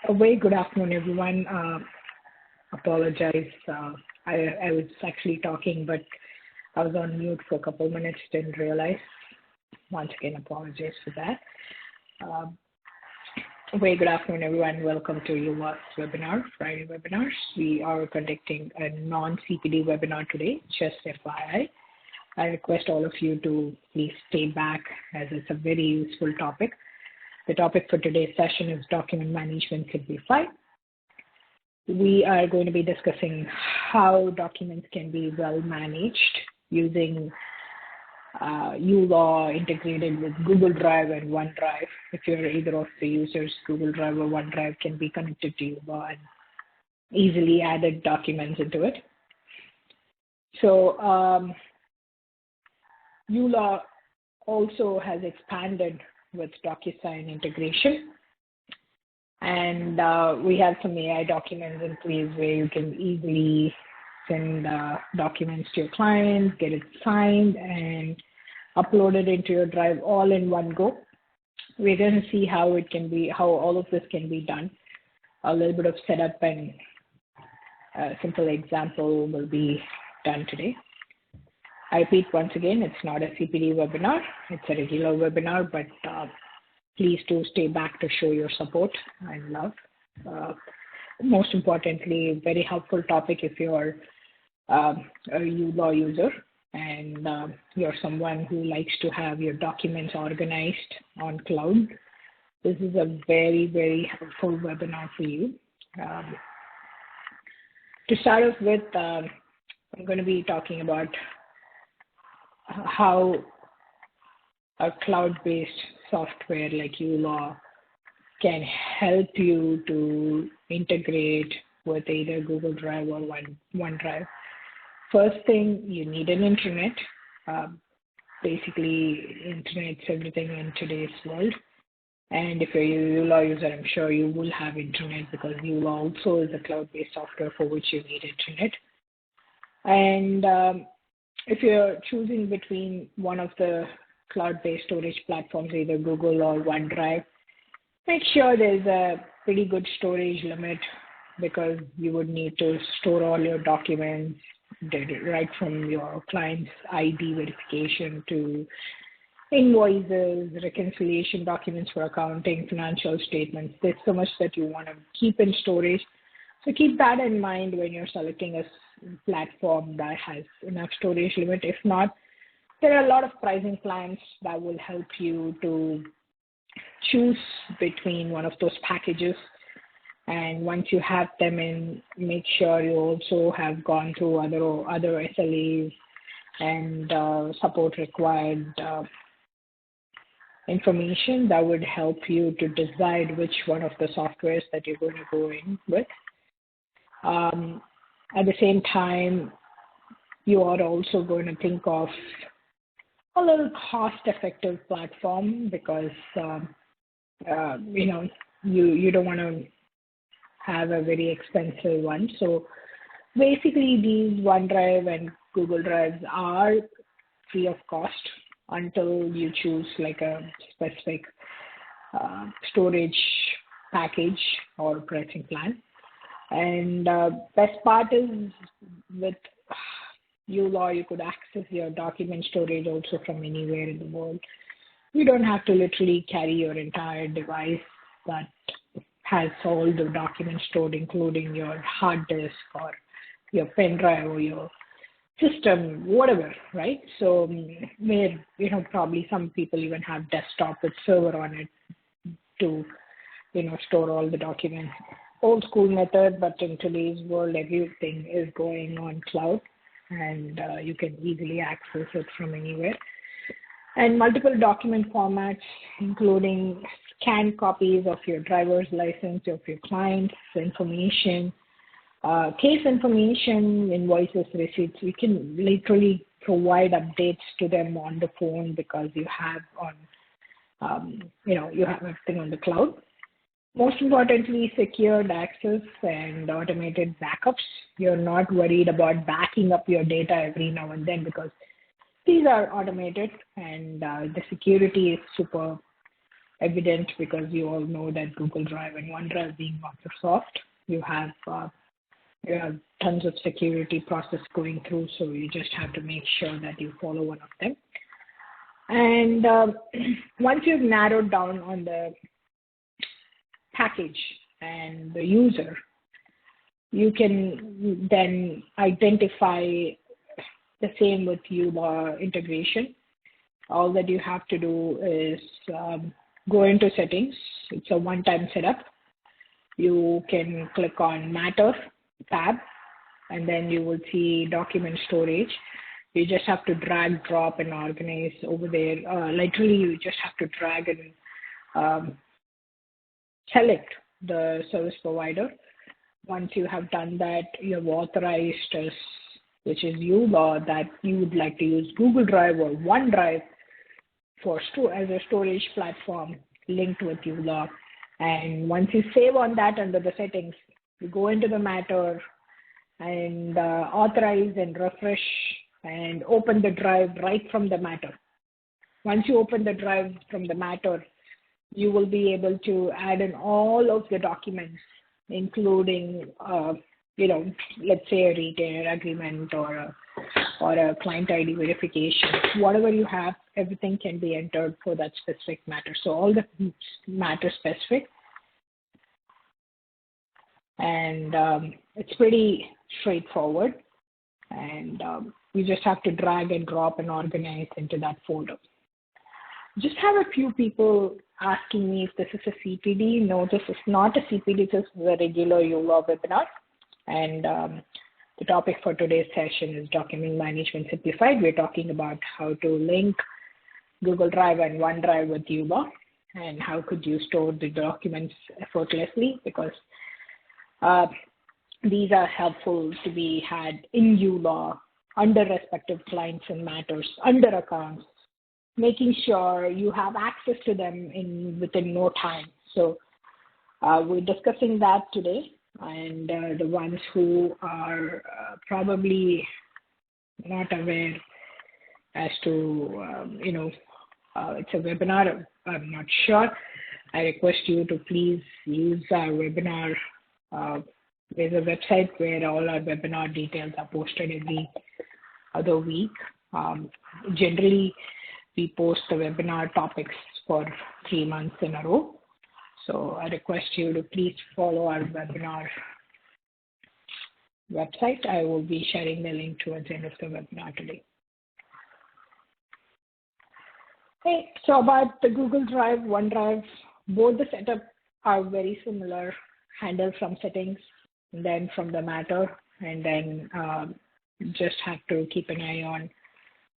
A very good afternoon, everyone. Apologize. I was actually talking, but I was on mute for a couple of minutes, didn't realize. Once again, apologize for that. A very good afternoon, everyone. Welcome to uLaw's webinar, Friday webinars. We are conducting a non-CPD webinar today, just FYI. I request all of you to please stay back as it's a very useful topic. The topic for today's session is Document Management Simplified. We are going to be discussing how documents can be well managed using uLaw integrated with Google Drive and OneDrive. If you're either of the users, Google Drive or OneDrive can be connected to uLaw and easily added documents into it. So uLaw also has expanded with DocuSign integration. And we have some AI documents in place where you can easily send documents to your client, get it signed, and upload it into your drive all in one go. We're going to see how it can be, how all of this can be done. A little bit of setup and a simple example will be done today. I repeat once again, it's not a CPD webinar, it's a regular webinar, but please do stay back to show your support and love. Most importantly, very helpful topic if you're a uLaw user and you're someone who likes to have your documents organized on cloud. This is a very, very helpful webinar for you. To start off with, I'm going to be talking about how a cloud-based software like uLaw can help you to integrate with either Google Drive or OneDrive. First thing, you need an internet. Basically, internet's everything in today's world. And if you're a uLaw user, I'm sure you will have internet because uLaw also is a cloud-based software for which you need internet. And if you're choosing between one of the cloud-based storage platforms, either Google or OneDrive, make sure there's a pretty good storage limit because you would need to store all your documents right from your client's ID verification to invoices, reconciliation documents for accounting, financial statements. There's so much that you want to keep in storage. So keep that in mind when you're selecting a platform that has enough storage limit. If not, there are a lot of pricing plans that will help you to choose between one of those packages. And once you have them in, make sure you also have gone through other SLAs and support required information that would help you to decide which one of the softwares that you're going to go in with. At the same time, you are also going to think of a little cost-effective platform because you don't want to have a very expensive one. So basically, these OneDrive and Google Drives are free of cost until you choose like a specific storage package or pricing plan. And best part is with uLaw, you could access your document storage also from anywhere in the world. You don't have to literally carry your entire device that has all the documents stored, including your hard disk or your pen drive or your system, whatever, right? So where, probably some people even have desktop with server on it to, store all the documents. Old school method, but in today's world, everything is going on cloud and you can easily access it from anywhere. And multiple document formats, including scanned copies of your driver's license, of your client's information, case information, invoices, receipts. You can literally provide updates to them on the phone because you have you have everything on the cloud. Most importantly, secured access and automated backups. You're not worried about backing up your data every now and then because these are automated and the security is super evident because you all know that Google Drive and OneDrive being Microsoft, you have tons of security process going through, so you just have to make sure that you follow one of them. And once you've narrowed down on the package and the user, you can then identify the same with uLaw integration. All that you have to do is go into settings. It's a one-time setup. You can click on Matter tab, and then you will see document storage. You just have to drag, drop, and organize over there. Literally, you just have to drag and select the service provider. Once you have done that, you have authorized us, which is uLaw, that you would like to use Google Drive or OneDrive as a storage platform linked with uLaw. And once you save on that under the settings, you go into the Matter and authorize and refresh and open the drive right from the Matter. Once you open the drive from the Matter, you will be able to add in all of the documents, including, let's say a retainer agreement or a client ID verification. Whatever you have, everything can be entered for that specific matter. So all the matter specific. And it's pretty straightforward. And you just have to drag and drop and organize into that folder. Just have a few people asking me if this is a CPD. No, this is not a CPD. This is a regular uLaw webinar. And the topic for today's session is Document Management Simplified. We're talking about how to link Google Drive and OneDrive with uLaw, and how could you store the documents effortlessly, because these are helpful to be had in uLaw under respective clients and matters, under accounts, making sure you have access to them within no time. So we're discussing that today, and the ones who are probably not aware as to, it's a webinar, I'm not sure. I request you to please use our webinar. There's a website where all our webinar details are posted every other week. Generally, we post the webinar topics for 3 months in a row. So I request you to please follow our webinar website. I will be sharing the link towards the end of the webinar today. Okay, so about the Google Drive, OneDrive, both the setup are very similar. Handle from settings, and then from the Matter, and then just have to keep an eye on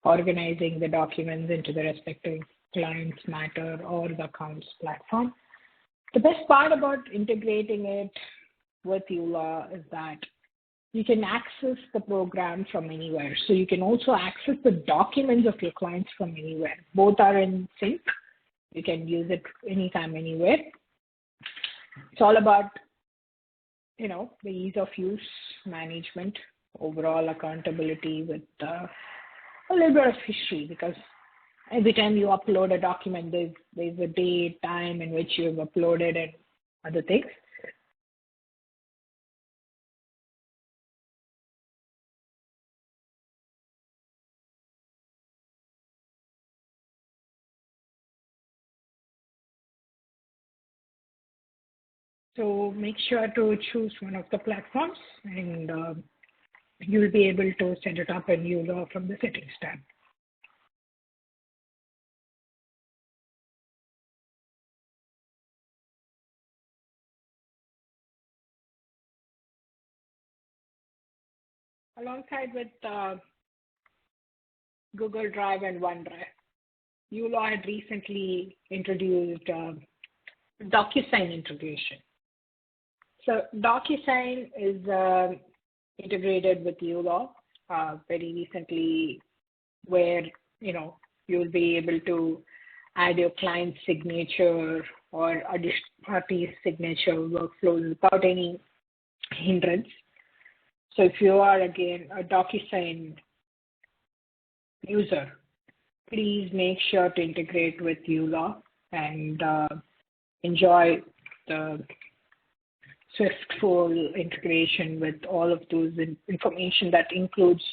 organizing the documents into the respective client's Matter or the accounts platform. The best part about integrating it with uLaw is that you can access the program from anywhere. So you can also access the documents of your clients from anywhere. Both are in sync. You can use it anytime, anywhere. It's all about, the ease of use, management, overall accountability with a little bit of history, because every time you upload a document, there's a date, time in which you have uploaded and other things. So make sure to choose one of the platforms, and you'll be able to set it up in uLaw from the settings tab. Alongside with Google Drive and OneDrive, uLaw had recently introduced DocuSign integration. So DocuSign is integrated with uLaw very recently, where you'll be able to add your client's signature or additional party's signature workflows without any hindrance. So if you are, again, a DocuSign user, please make sure to integrate with uLaw. and enjoy the swiftful integration with all of those information that includes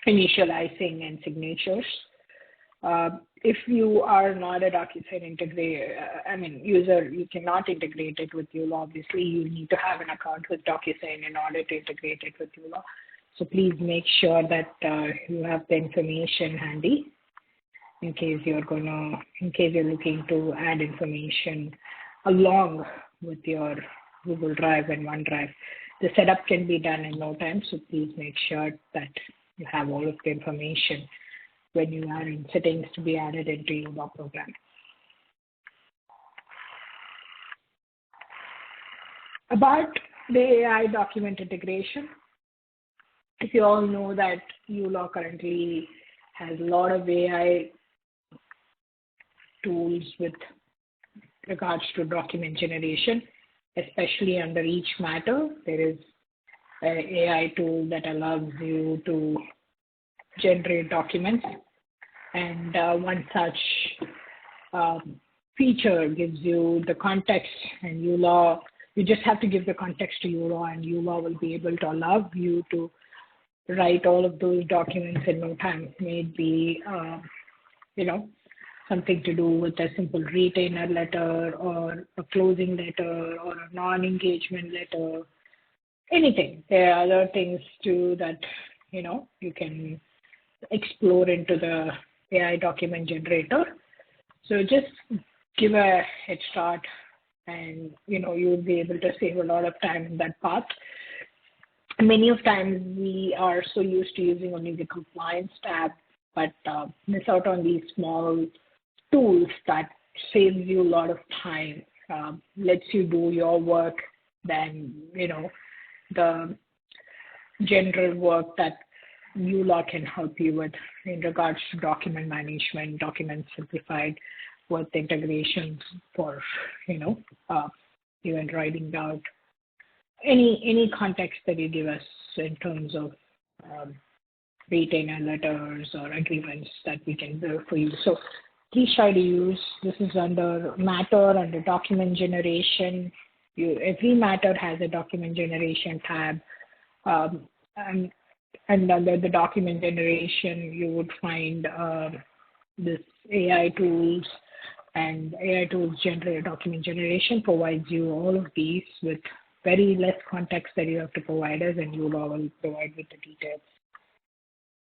initializing and signatures. If you are not a DocuSign user, you cannot integrate it with uLaw. Obviously, you need to have an account with DocuSign in order to integrate it with uLaw. So please make sure that you have the information handy in case you're looking to add information along with your Google Drive and OneDrive. The setup can be done in no time, so please make sure that you have all of the information when you are in settings to be added into your uLaw program. About the AI document integration, if you all know that uLaw currently has a lot of AI tools with regards to document generation, especially under each matter. There is an AI tool that allows you to generate documents, and one such feature gives you the context, and uLaw, you just have to give the context to uLaw, and uLaw will be able to allow you to write all of those documents in no time. Maybe something to do with a simple retainer letter or a closing letter or a non-engagement letter, anything. There are other things too that you can explore into the AI document generator. So just give a head start, and you'll be able to save a lot of time in that path. Many of times we are so used to using only the compliance tab, but miss out on these small tools that saves you a lot of time, lets you do your work than the general work that uLaw can help you with in regards to document management, document simplified, with integrations for even writing out any context that you give us in terms of retainer letters or agreements that we can build for you. So please try to use, this is under matter, under document generation. Every matter has a document generation tab. And under the document generation, you would find this AI tools, and AI tools generate document generation provides you all of these with very less context that you have to provide us, and uLaw will provide with the details.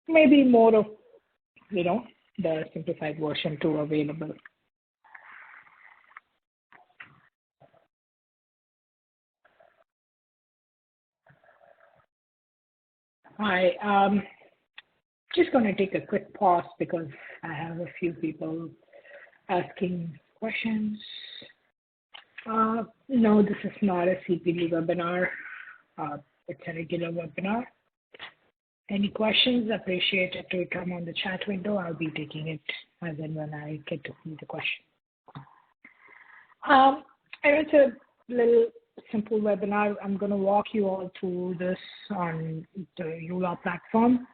Maybe more of, the simplified version 2 available. I'm just going to take a quick pause because I have a few people asking questions. No, this is not a CPD webinar. It's a regular webinar. Any questions? Appreciate it to come on the chat window. I'll be taking it as and when I get to see the question. It's a little simple webinar. I'm going to walk you all through this on the uLaw platform.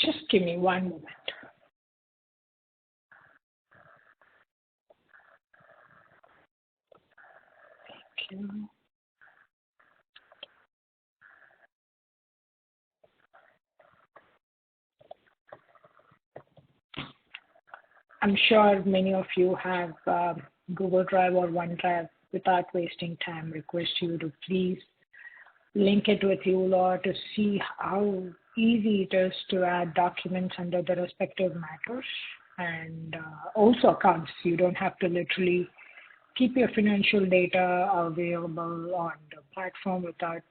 Just give me one moment. Thank you. I'm sure many of you have Google Drive or OneDrive. Without wasting time, request you to please link it with uLaw to see how easy it is to add documents under the respective matters, and also accounts. You don't have to literally keep your financial data available on the platform without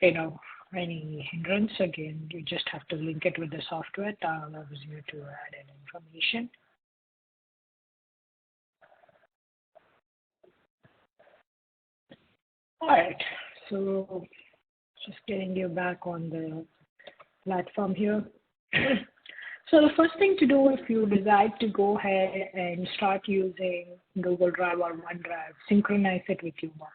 any hindrance. Again, you just have to link it with the software that allows you to add in information. All right, so just getting you back on the platform here. So the first thing to do if you decide to go ahead and start using Google Drive or OneDrive, synchronize it with uLaw.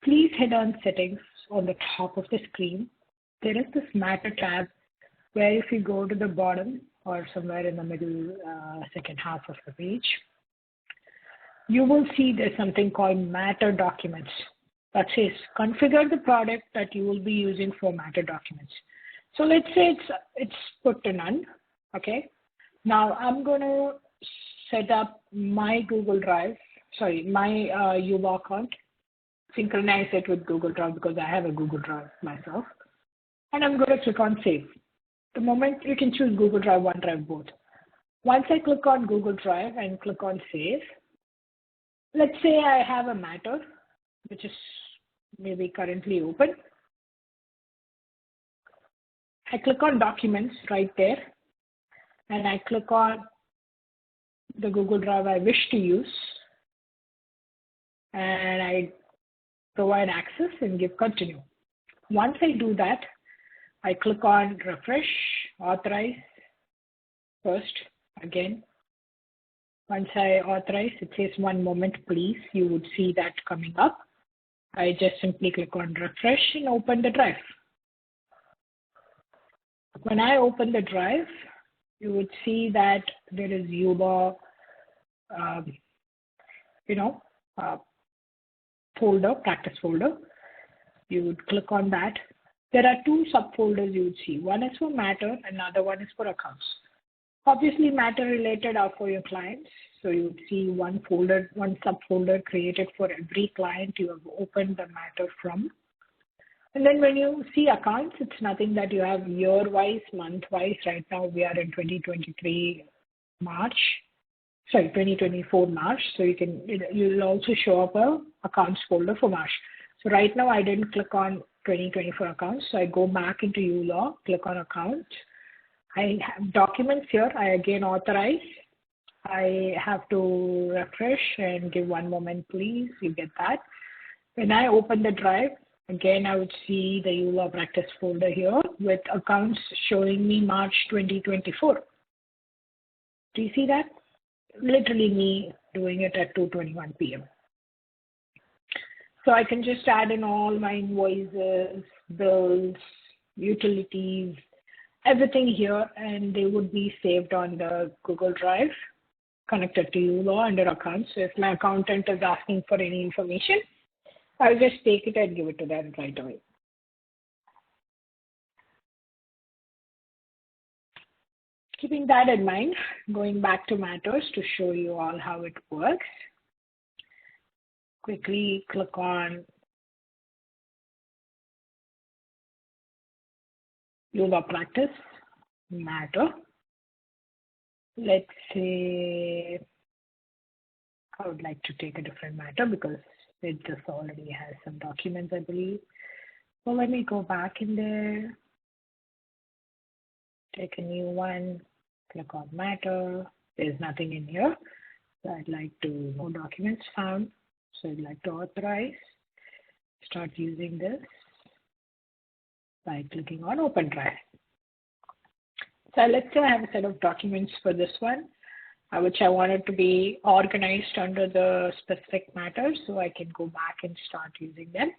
Please head on settings on the top of the screen. There is this matter tab where if you go to the bottom, or somewhere in the middle, second half of the page, you will see there's something called Matter Documents. That says configure the product that you will be using for Matter Documents. So let's say it's put to none. Okay. Now I'm going to set up my Google Drive, my uLaw account, synchronize it with Google Drive because I have a Google Drive myself. And I'm going to click on Save. The moment you can choose Google Drive, OneDrive, both. Once I click on Google Drive and click on Save, let's say I have a matter, which is maybe currently open. I click on Documents right there, and I click on the Google Drive I wish to use, and I provide access and give continue. Once I do that, I click on refresh, authorize first again. Once I authorize, it says 1 moment, please. You would see that coming up. I just simply click on refresh and open the drive. When I open the drive, you would see that there is uLaw, folder, practice folder. You would click on that. There are 2 subfolders you would see. One is for Matter, another one is for accounts. Obviously, Matter related are for your clients. So you would see one folder, one subfolder created for every client you have opened the Matter from. And then when you see accounts, it's nothing that you have year-wise, month-wise. Right now we are in 2024 March. So you'll also show up a accounts folder for March. So right now I didn't click on 2024 accounts. So I go back into uLaw, click on accounts. I have documents here. I again authorize. I have to refresh and give 1 moment, please. You get that. When I open the drive, again, I would see the uLawPractice folder here with accounts showing me March 2024. Do you see that? Literally me doing it at 2:21 p.m. So I can just add in all my invoices, bills, utilities, everything here, and they would be saved on the Google Drive connected to uLaw under accounts. So if my accountant is asking for any information, I'll just take it and give it to them right away. Keeping that in mind, going back to Matters to show you all how it works. Quickly click on uLawPractice, Matter. Let's say I would like to take a different matter because it just already has some documents, I believe. So let me go back in there, take a new one, click on Matter. There's nothing in here. So I'd like to, no documents found. So I'd like to authorize, start using this by clicking on Open Drive. So let's say I have a set of documents for this one, which I wanted to be organized under the specific matters, so I can go back and start using them.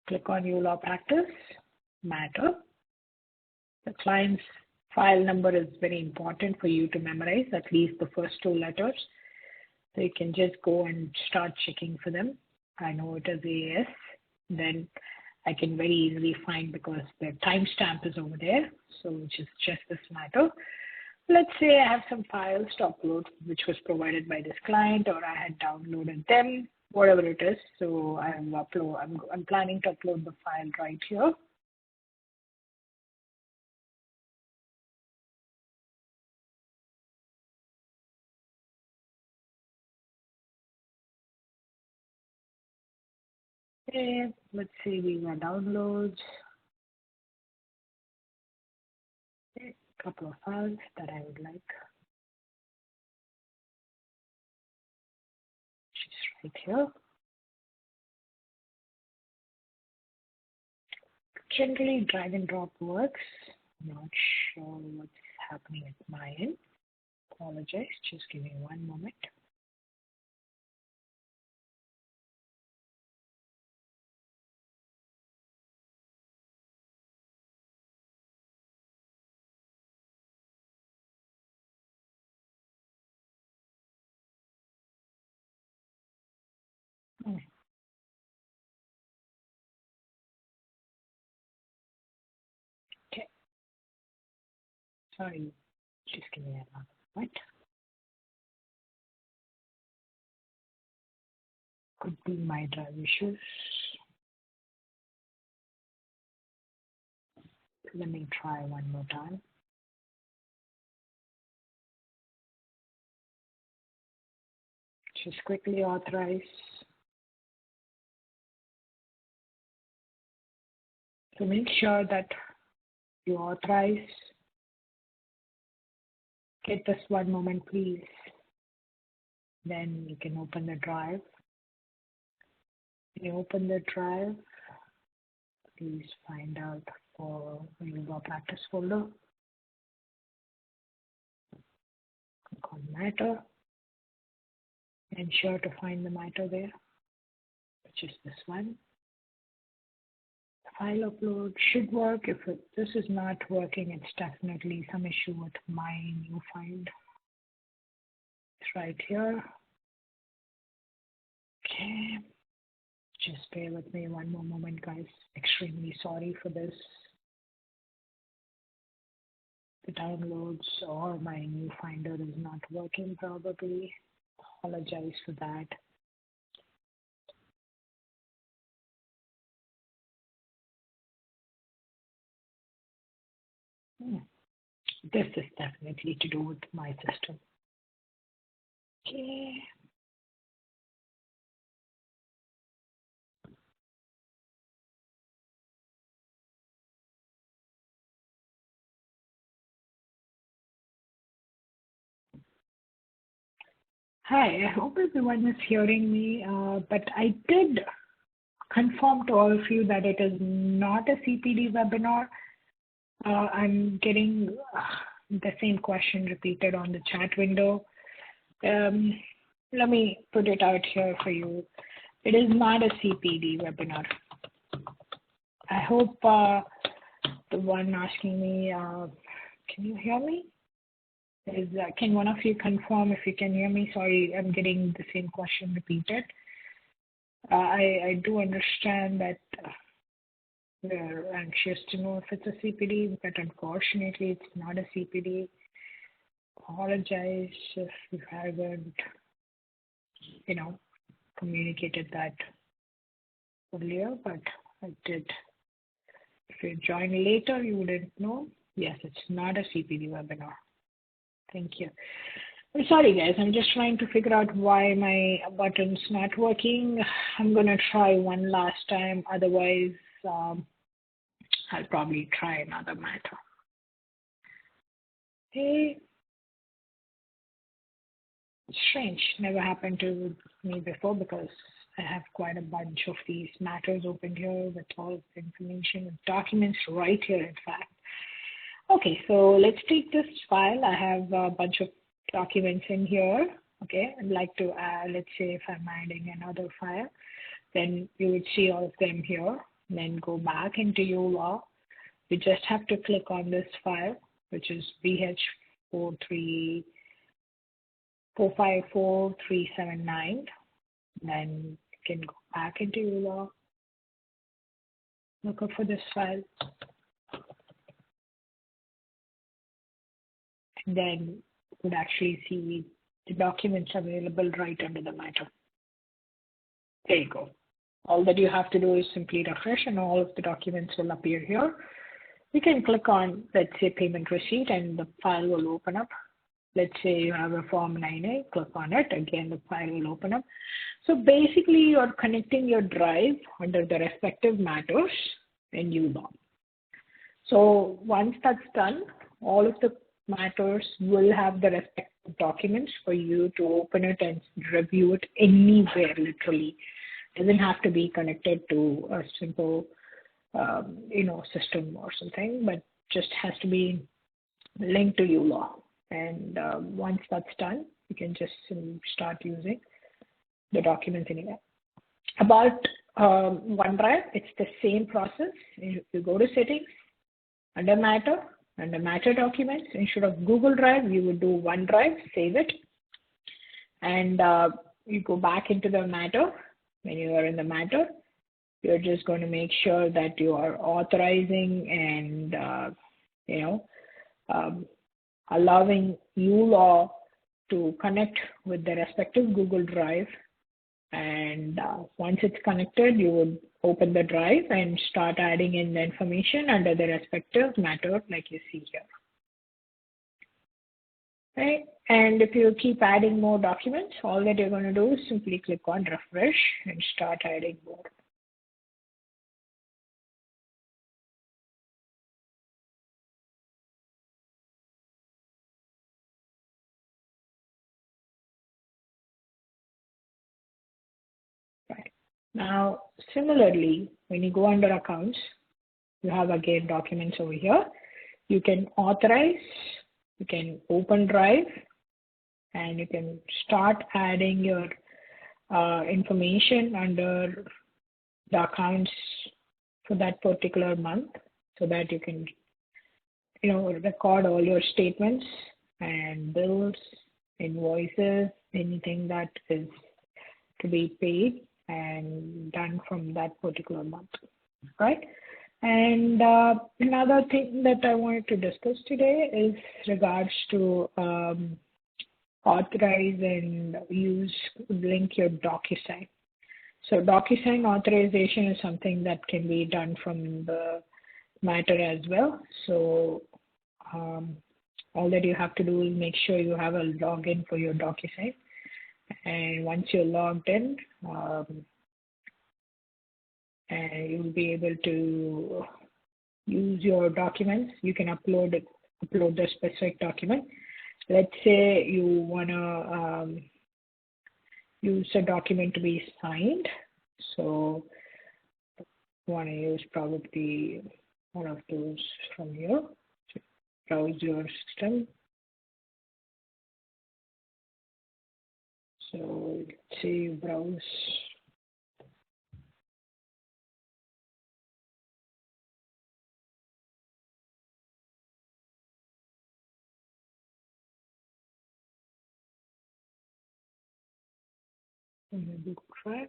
Click on uLawPractice, Matter. The client's file number is very important for you to memorize, at least the first 2 letters. So you can just go and start checking for them. I know it is AS, then I can very easily find because the timestamp is over there, so which is just this matter. Let's say I have some files to upload, which was provided by this client, or I had downloaded them, whatever it is. So I'm planning to upload the file right here. Okay, let's see, these are downloads. Okay, a couple of files that I would like. Just right here. Generally, drag and drop works. I'm not sure what's happening at my end. Apologize, just give me 1 moment. Sorry, just give me a moment. Could be my drive issues. Let me try one more time. Just quickly authorize. So make sure that you authorize. Get this one moment, please. Then you can open the drive. When you open the drive, please find out for uLawPractice folder. Click on matter. Ensure to find the matter there, which is this one. File upload should work. If this is not working, it's definitely some issue with my new file. It's right here. Okay. Just bear with me one more moment, guys. Extremely sorry for this. The downloads or my new finder is not working probably. Apologize for that. This is definitely to do with my system. Okay. Hi, I hope everyone is hearing me, but I did confirm to all of you that it is not a CPD webinar. I'm getting the same question repeated on the chat window. Let me put it out here for you. It is not a CPD webinar. I hope the one asking me, can you hear me? Can one of you confirm if you can hear me? Sorry, I'm getting the same question repeated. I do understand that we're anxious to know if it's a CPD, but unfortunately it's not a CPD. Apologize if you haven't, communicated that earlier, but I did. If you join later, you wouldn't know. Yes, it's not a CPD webinar. Thank you. I'm sorry, guys. I'm just trying to figure out why my button's not working. I'm going to try one last time. Otherwise, I'll probably try another matter. Hey. Strange. Never happened to me before because I have quite a bunch of these matters open here with all the information and documents right here, in fact. Okay, so let's take this file. I have a bunch of documents in here. Okay, I'd like to add, let's say if I'm adding another file, then you would see all of them here. Then go back into uLaw. You just have to click on this file, which is BH454379. Then you can go back into uLaw, look up for this file. And then you would actually see the documents available right under the matter. There you go. All that you have to do is simply refresh and all of the documents will appear here. You can click on, let's say, payment receipt and the file will open up. Let's say you have a Form 9A, click on it. Again, the file will open up. So basically, you're connecting your drive under the respective matters in uLaw. So once that's done, all of the matters will have the respective documents for you to open it and review it anywhere, literally. It doesn't have to be connected to a simple, system or something, but just has to be linked to uLaw. And once that's done, you can just start using the documents anywhere. About OneDrive, it's the same process. You go to settings, under matter documents, instead of Google Drive, you would do OneDrive, save it. And you go back into the matter. When you are in the matter, you're just going to make sure that you are authorizing and, allowing uLaw to connect with the respective Google Drive. And once it's connected, you would open the drive and start adding in the information under the respective matter like you see here. Right? And if you keep adding more documents, all that you're going to do is simply click on refresh and start adding more. Right. Now, similarly, when you go under accounts, you have again documents over here. You can authorize, you can open drive, and you can start adding your information under the accounts for that particular month so that you can, record all your statements and bills, invoices, anything that is to be paid and done from that particular month, right? And another thing that I wanted to discuss today is regards to authorize and link your DocuSign. So DocuSign authorization is something that can be done from the matter as well. So all that you have to do is make sure you have a login for your DocuSign. And once you're logged in, and you'll be able to use your documents. You can upload the specific document. Let's say you want to use a document to be signed. So you want to use probably one of those from here. So browse your system. So let's say you browse. Google Drive.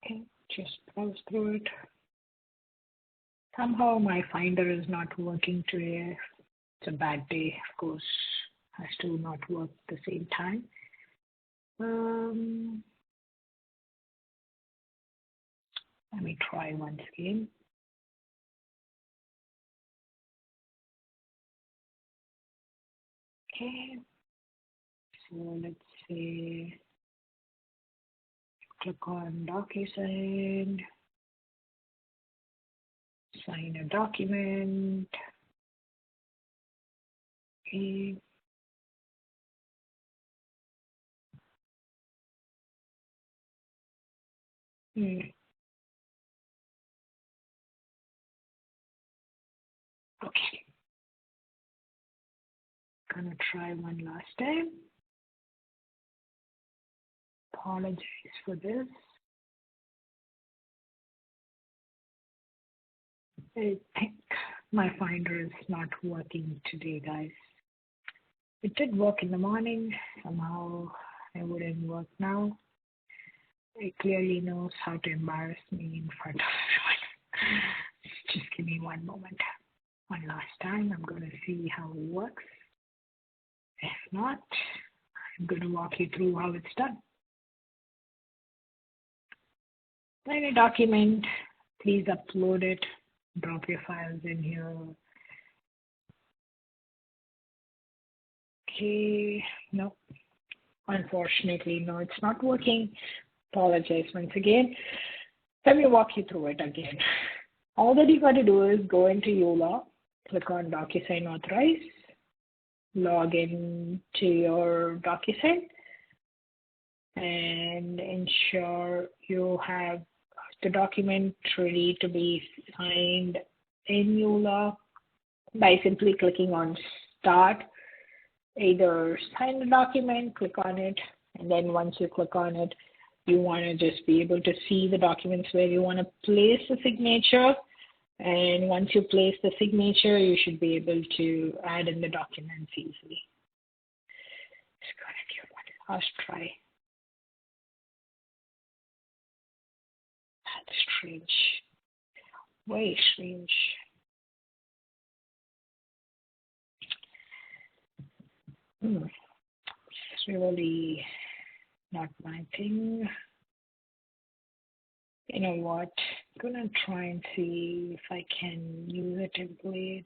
Okay, just browse through it. Somehow my Finder is not working today. It's a bad day, of course. Has to not work at the same time. Let me try once again. Okay. So let's say click on DocuSign, sign a document. Okay. Okay. Gonna try one last time. Apologize for this. I think my Finder is not working today, guys. It did work in the morning. Somehow it wouldn't work now. It clearly knows how to embarrass me in front of everyone. Just give me one moment. One last time. I'm going to see how it works. If not, I'm going to walk you through how it's done. Write a document. Please upload it. Drop your files in here. Okay. No. Unfortunately, no, it's not working. Apologize once again. Let me walk you through it again. All that you got to do is go into uLaw, click on DocuSign Authorize, log in to your DocuSign, and ensure you have the document ready to be signed in uLaw by simply clicking on Start. Either sign the document, click on it, and then once you click on it, you want to just be able to see the documents where you want to place the signature. And once you place the signature, you should be able to add in the documents easily. gonna give one last try. That's strange. Very strange. It's really not my thing. You know what? I'm gonna try and see if I can use a template.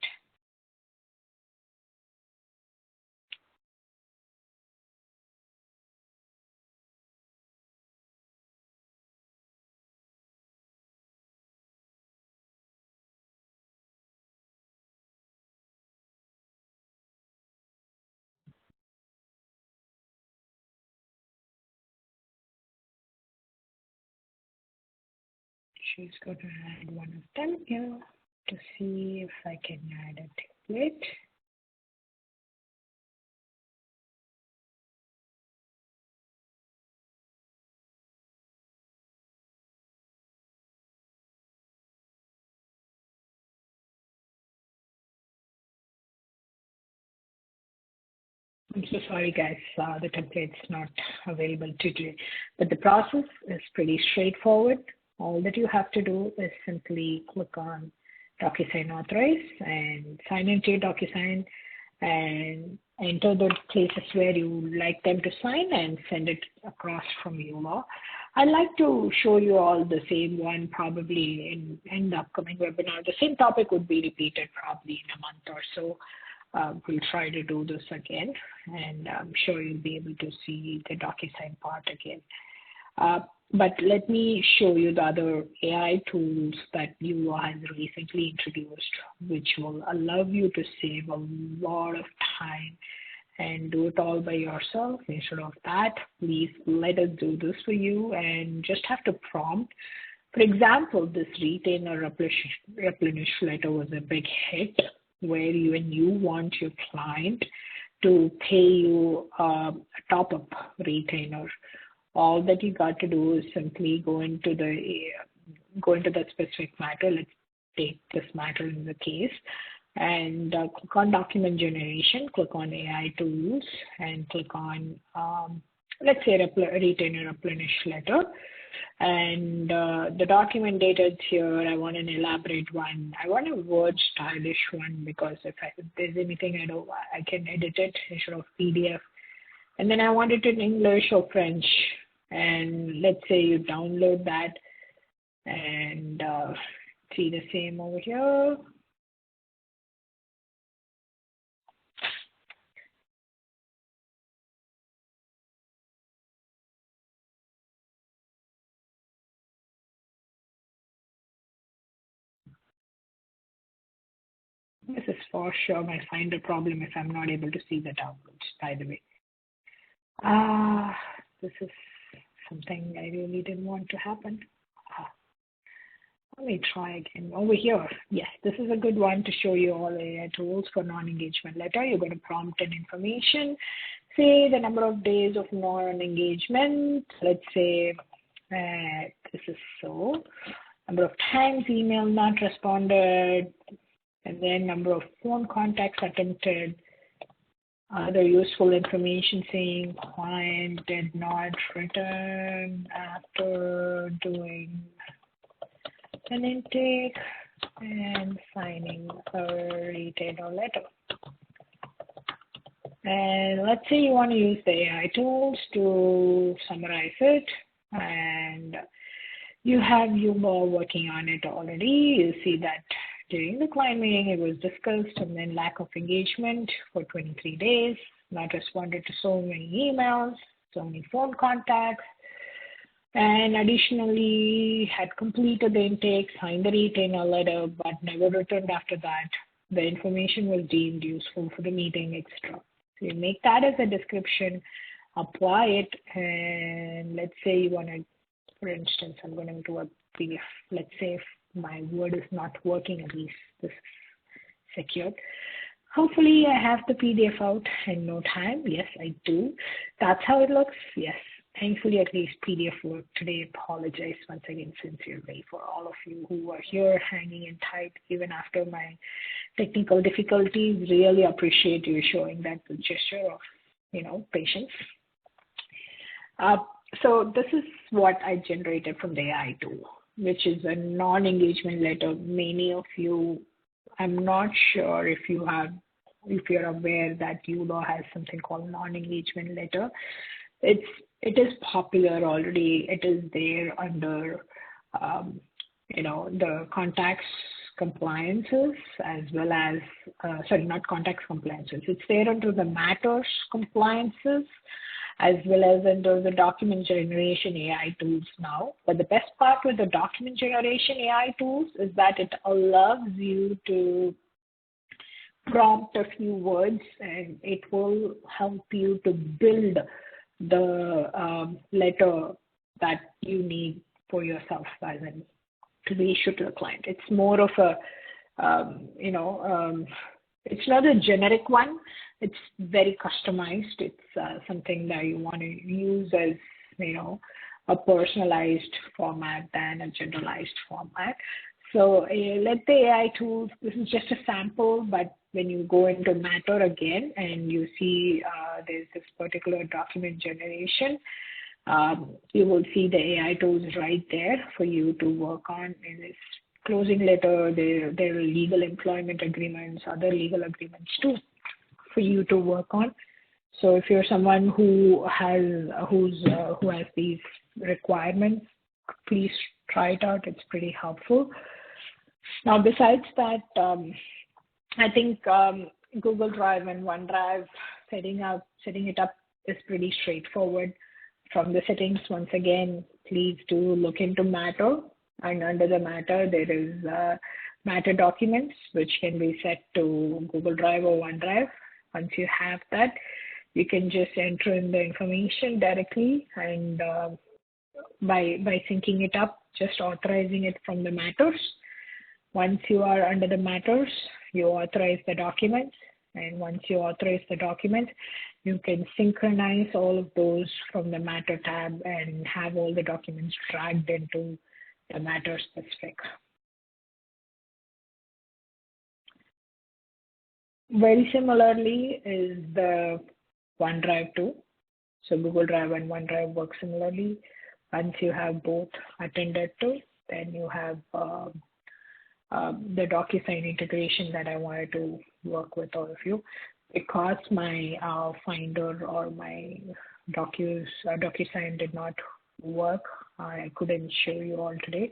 She's going to add one of them here to see if I can add a template. I'm so sorry, guys. The template's not available today, but the process is pretty straightforward. All that you have to do is simply click on DocuSign Authorize and sign into your DocuSign and enter the places where you like them to sign and send it across from uLaw. I'd like to show you all the same one probably in the upcoming webinar. The same topic would be repeated probably in a month or so. We'll try to do this again, and I'm sure you'll be able to see the DocuSign part again. But let me show you the other AI tools that uLaw has recently introduced, which will allow you to save a lot of time and do it all by yourself. Instead of that, please let us do this for you and just have to prompt. For example, this retainer replenish letter was a big hit where you want your client to pay you a top-up retainer. All that you got to do is simply go into that specific matter. Let's take this matter in the case and click on document generation, click on AI tools, and click on, let's say, retainer replenish letter. And the document data is here. I want an elaborate one. I want a word stylish one because if there's anything I can edit it instead of PDF. And then I want it in English or French. And let's say you download that and see the same over here. This is for sure my Finder problem if I'm not able to see the downloads, by the way. This is something I really didn't want to happen. Let me try again. Over here, yes, this is a good one to show you all AI tools for non-engagement letter. You're going to prompt in information, say the number of days of non-engagement. Let's say this is so. Number of times email not responded, and then number of phone contacts attempted. Other useful information saying client did not return after doing an intake and signing a retainer letter. And let's say you want to use the AI tools to summarize it, and you have uLaw working on it already. You see that during the client meeting, it was discussed, and then lack of engagement for 23 days, not responded to so many emails, so many phone contacts, and additionally had completed the intake, signed the retainer letter, but never returned after that. The information was deemed useful for the meeting, etc. So you make that as a description, apply it, and let's say you want to, for instance, I'm going to do a PDF. Let's say if my Word is not working, at least this is secured. Hopefully I have the PDF out in no time. Yes, I do. That's how it looks. Yes. Thankfully, at least PDF worked today. Apologize once again sincerely for all of you who are here hanging in tight even after my technical difficulties. Really appreciate you showing that gesture of patients. Uh, so this is what I generated from the AI tool, which is a non-engagement letter. Many of you, I'm not sure if you're aware that uLaw has something called non-engagement letter. It is popular already. It is there under the contacts compliances as well as not contacts compliances. It's there under the matters compliances as well as under the document generation AI tools now. But the best part with the document generation AI tools is that it allows you to prompt a few words and it will help you to build the letter that you need for yourself as in to be issued to the client. It's more of a, it's not a generic one. It's very customized. It's something that you want to use as, a personalized format than a generalized format. So let the AI tools, this is just a sample, but when you go into Matter again and you see there's this particular document generation, you will see the AI tools right there for you to work on. In this closing letter, there are legal employment agreements, other legal agreements too, for you to work on. So if you're someone who has these requirements, please try it out. It's pretty helpful. Now, besides that, I think Google Drive and OneDrive setting it up is pretty straightforward. From the settings, once again, please do look into Matter. And under the Matter, there is Matter documents, which can be set to Google Drive or OneDrive. Once you have that, you can just enter in the information directly, and by syncing it up, just authorizing it from the Matters. Once you are under the Matters, you authorize the documents. And once you authorize the document, you can synchronize all of those from the Matter tab and have all the documents dragged into the Matter specific. Very similarly is the OneDrive too. So Google Drive and OneDrive work similarly. Once you have both attended to, then you have the DocuSign integration that I wanted to work with all of you. Because my Finder or my DocuSign did not work, I couldn't show you all today,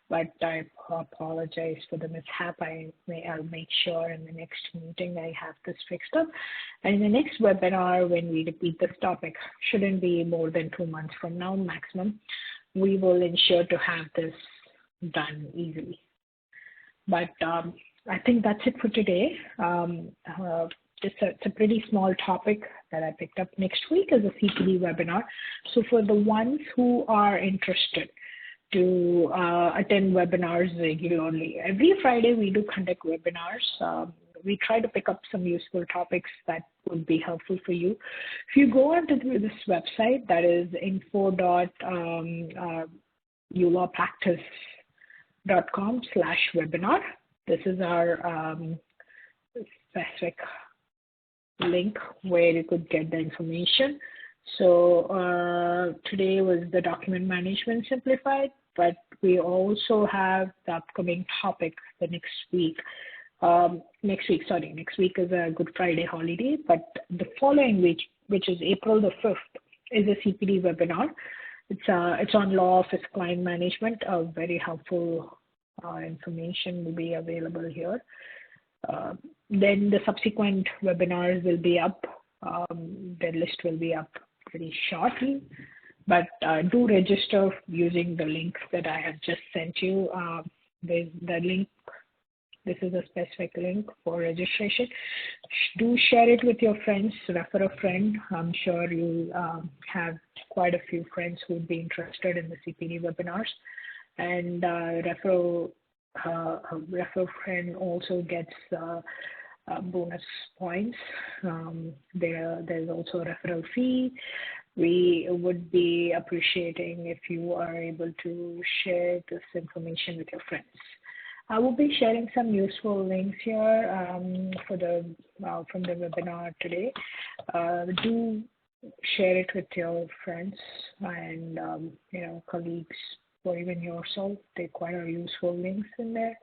but I apologize for the mishap. I'll make sure in the next meeting I have this fixed up. And in the next webinar, when we repeat this topic, shouldn't be more than 2 months from now maximum, we will ensure to have this done easily. But I think that's it for today. It's a pretty small topic that I picked up. Next week is a CPD webinar. So for the ones who are interested to attend webinars regularly, every Friday we do conduct webinars. We try to pick up some useful topics that would be helpful for you. If you go onto this website, that is info.uLawPractice.com/webinar. This is our specific link where you could get the information. So today was the document management simplified, but we also have the upcoming topic the next week. Next week is a Good Friday holiday, but the following week, which is April the 5th, is a CPD webinar. It's on law office client management. Very helpful information will be available here. Then the subsequent webinars will be up. The list will be up pretty shortly, but do register using the link that I have just sent you. There's the link. This is a specific link for registration. Do share it with your friends, refer a friend. I'm sure you'll have quite a few friends who would be interested in the CPD webinars. And refer friend also gets bonus points. There's also a referral fee. We would be appreciating if you are able to share this information with your friends. I will be sharing some useful links here for the from the webinar today. Do share it with your friends and colleagues or even yourself. They quite are useful links in there.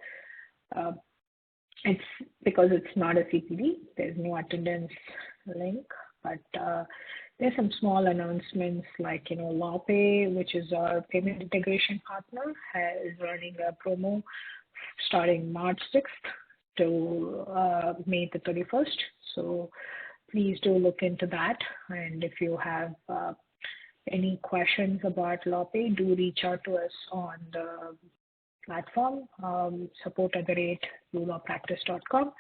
It's because it's not a CPD. There's no attendance link, but there's some small announcements like LawPay, which is our payment integration partner, is running a promo starting March 6th to May the 31st. So please do look into that. And if you have any questions about LawPay, do reach out to us on the platform, support@uLawPractice.com.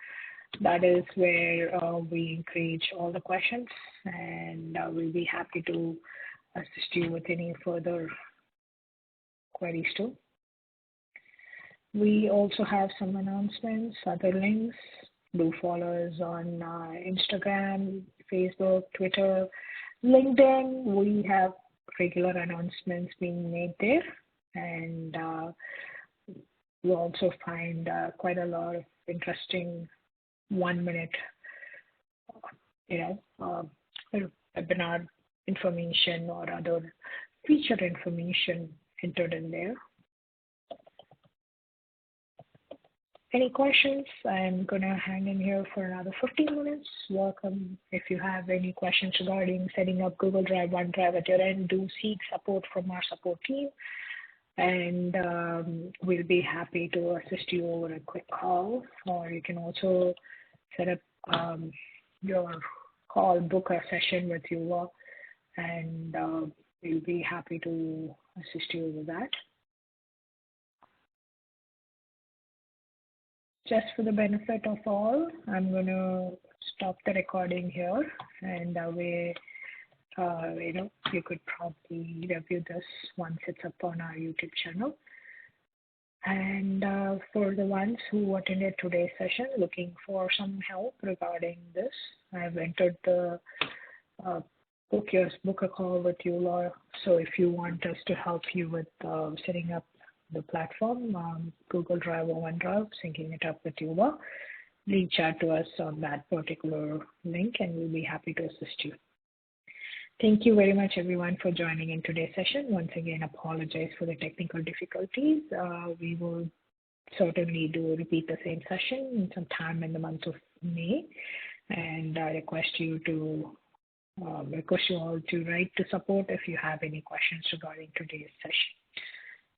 That is where we encourage all the questions, and we'll be happy to assist you with any further queries too. We also have some announcements, other links. Do follow us on Instagram, Facebook, Twitter, LinkedIn. We have regular announcements being made there, and you'll also find quite a lot of interesting 1-minute, webinar information or other feature information entered in there. Any questions? I'm going to hang in here for another 15 minutes. Welcome. If you have any questions regarding setting up Google Drive, OneDrive at your end, do seek support from our support team. And we'll be happy to assist you over a quick call, or you can also set up your call, book a session with uLaw, and we'll be happy to assist you with that. Just for the benefit of all, I'm going to stop the recording here, and that way, you could probably review this once it's up on our YouTube channel. And for the ones who attended today's session looking for some help regarding this, I've entered the book a call with uLaw. So if you want us to help you with setting up the platform, Google Drive or OneDrive, syncing it up with uLaw, reach out to us on that particular link, and we'll be happy to assist you. Thank you very much, everyone, for joining in today's session. Once again, apologize for the technical difficulties. We will certainly repeat the same session sometime in the month of May, and I request you all to write to support if you have any questions regarding today's session.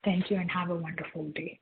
Thank you and have a wonderful day.